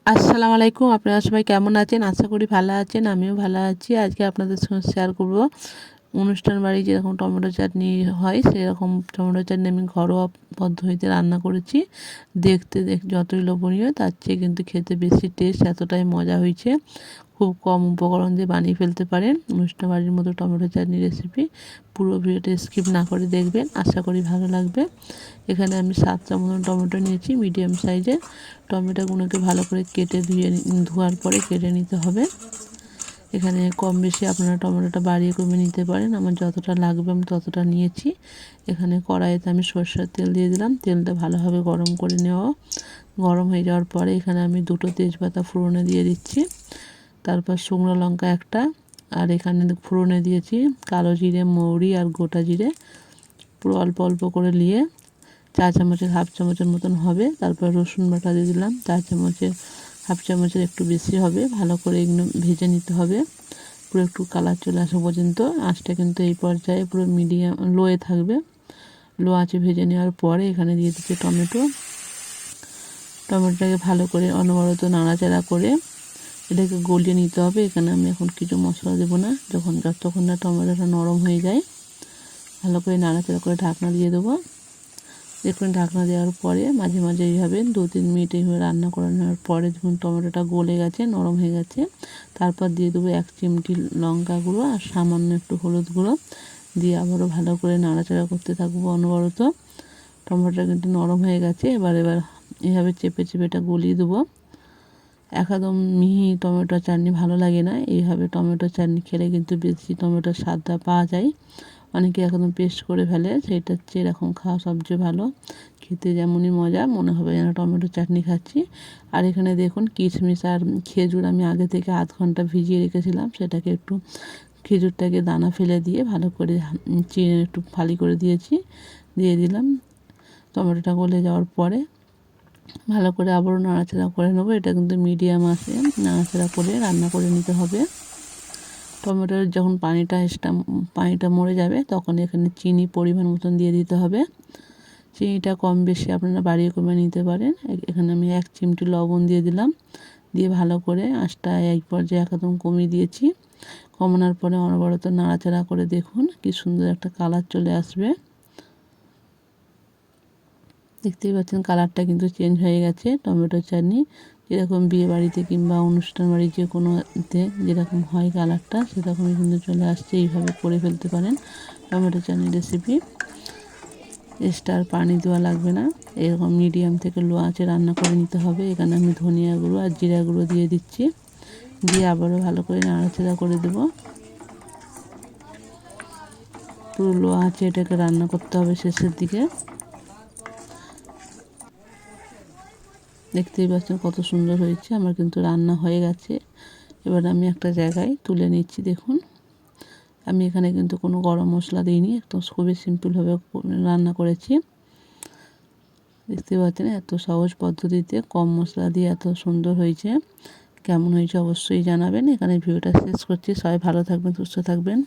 আসসালামু আলাইকুম। আপনারা সবাই কেমন আছেন? আশা করি ভালো আছেন। আমিও ভালো আছি। আজকে আপনাদের সঙ্গে শেয়ার করব অনুষ্ঠান বাড়ি যেরকম টমেটো চাটনি হয় সেরকম টমেটো চাটনি আমি ঘরোয়া পদ্ধতিতে রান্না করেছি। দেখতে যতই লোভনীয় তার চেয়ে কিন্তু খেতে বেশি টেস্ট, এতটাই মজা হয়েছে। খুব কম উপকরণ দিয়ে বানিয়ে ফেলতে পারেন অনুষ্ঠান বাড়ির মতো টমেটো চাটনি রেসিপি। পুরো ভিডিওটা স্কিপ না করে দেখবেন, আশা করি ভালো লাগবে। এখানে আমি 7টা মতন টমেটো নিয়েছি, মিডিয়াম সাইজের। টমেটোগুলোকে ভালো করে কেটে ধোয়ার পরে কেটে নিতে হবে। এখানে কম বেশি আপনারা টমেটোটা বাড়িয়ে কমিয়ে নিতে পারেন। আমার যতটা লাগবে আমি ততটা নিয়েছি। এখানে কড়াইতে আমি সরষের তেল দিয়ে দিলাম। তেলটা ভালোভাবে গরম করে নেওয়া। গরম হয়ে যাওয়ার পরে এখানে আমি 2টো তেজপাতা ফোড়নে দিয়ে দিচ্ছি। তারপর শুকনো লঙ্কা একটা, আর এখানে ফোড়নে দিয়েছি কালো জিরে, মৌরি আর গোটা জিরে। পুরো অল্প অল্প করে নিয়ে হাফ চামচের মতন হবে। তারপর রসুন বাটা দিয়ে দিলাম হাফ চামচের একটু বেশি হবে। ভালো করে এগুলো ভেজে নিতে হবে পুরো একটু কালার চলে আসা পর্যন্ত। আঁচটা কিন্তু এই পর্যায়ে পুরো মিডিয়াম লোয়ে থাকবে। লো আঁচে ভেজে নেওয়ার পরে এখানে দিয়ে দিচ্ছি টমেটোটাকে ভালো করে অনবরত নাড়াচাড়া করে এটাকে গলিয়ে নিতে হবে। এখানে আমি এখন কিছু মশলা দেবো না। যতক্ষণ না টমেটোটা নরম হয়ে যায় ভালো করে নাড়াচাড়া করে ঢাকনা দিয়ে দেবো। দেখুন ঢাকনা দেওয়ার পরে মাঝে মাঝে এইভাবে 2-3 মিনিট এইভাবে রান্না করে নেওয়ার পরে দেখুন টমেটোটা গলে গেছে, নরম হয়ে গেছে। তারপর দিয়ে দেবো 1 চিমটি লঙ্কা গুঁড়ো আর সামান্য একটু হলুদ গুঁড়ো দিয়ে আবারও ভালো করে নাড়াচাড়া করতে থাকবো অনবরত। টমেটোটা কিন্তু নরম হয়ে গেছে। এবার এইভাবে চেপে চেপে এটা গলিয়ে দেবো। একদম মিহি টমেটো চাটনি ভালো লাগে না। এইভাবে টমেটো চাটনি খেলে কিন্তু বেশি টমেটোর স্বাদটা পাওয়া যায়। অনেকে একদম পেস্ট করে ফেলে, সেটার চেয়ে এরকম খাওয়া সবচেয়ে ভালো। খেতে যেমনই মজা, মনে হবে যেন টমেটো চাটনি খাচ্ছি। আর এখানে দেখুন কিশমিশ আর খেজুর আমি আগে থেকে আধ ঘন্টা ভিজিয়ে রেখেছিলাম। সেটাকে একটু খেজুরটাকে দানা ফেলে দিয়ে ভালো করে চিনি একটু ফালি করে দিয়ে দিলাম। টমেটোটা গলে যাওয়ার পরে ভালো করে আবারও নাড়াচাড়া করে নেবো। এটা কিন্তু মিডিয়াম আছে নাড়াচাড়া করে রান্না করে নিতে হবে। টমেটোর যখন পানিটা মরে যাবে তখন এখানে চিনি পরিমাণ মতন দিয়ে দিতে হবে। চিনিটা কম বেশি আপনারা বাড়িয়ে কমিয়ে নিতে পারেন। এখানে আমি 1 চিমটি লবণ দিয়ে দিলাম। দিয়ে ভালো করে আঁচটা এই পর্যায়ে একদম কমিয়ে দিয়েছি। কমানোর পরে অনবরত নাড়াচাড়া করে দেখুন কি সুন্দর একটা কালার চলে আসবে। দেখতেই পাচ্ছেন কালারটা কিন্তু চেঞ্জ হয়ে গেছে। টমেটো চাটনি যেরকম বিয়ে বাড়িতে কিংবা অনুষ্ঠান বাড়ি যে কোনোতে যেরকম হয় কালারটা সেরকমই কিন্তু চলে আসছে। এইভাবে করে ফেলতে পারেন টমেটো চাটনি রেসিপি। এক্সট্রা আর পানি দেওয়া লাগবে না। এরকম মিডিয়াম থেকে লো আঁচে রান্না করে নিতে হবে। এখানে আমি ধনিয়া গুঁড়ো আর জিরা গুঁড়ো দিয়ে দিচ্ছি। দিয়ে আবারও ভালো করে নাড়াচাড়া করে দেব। পুরো লো আঁচে এটাকে রান্না করতে হবে শেষের দিকে। দেখতেই পাচ্ছেন কত সুন্দর হয়েছে। আমার কিন্তু রান্না হয়ে গেছে। এবার আমি একটা জায়গায় তুলে নিচ্ছি। দেখুন আমি এখানে কিন্তু কোনো গরম মশলা দিইনি, একদম খুবই সিম্পলভাবে রান্না করেছি। দেখতে পাচ্ছেন এত সহজ পদ্ধতিতে কম মশলা দিয়ে এত সুন্দর হয়েছে। কেমন হয়েছে অবশ্যই জানাবেন। এখানে ভিডিওটা শেষ করছি। সবাই ভালো থাকবেন, সুস্থ থাকবেন।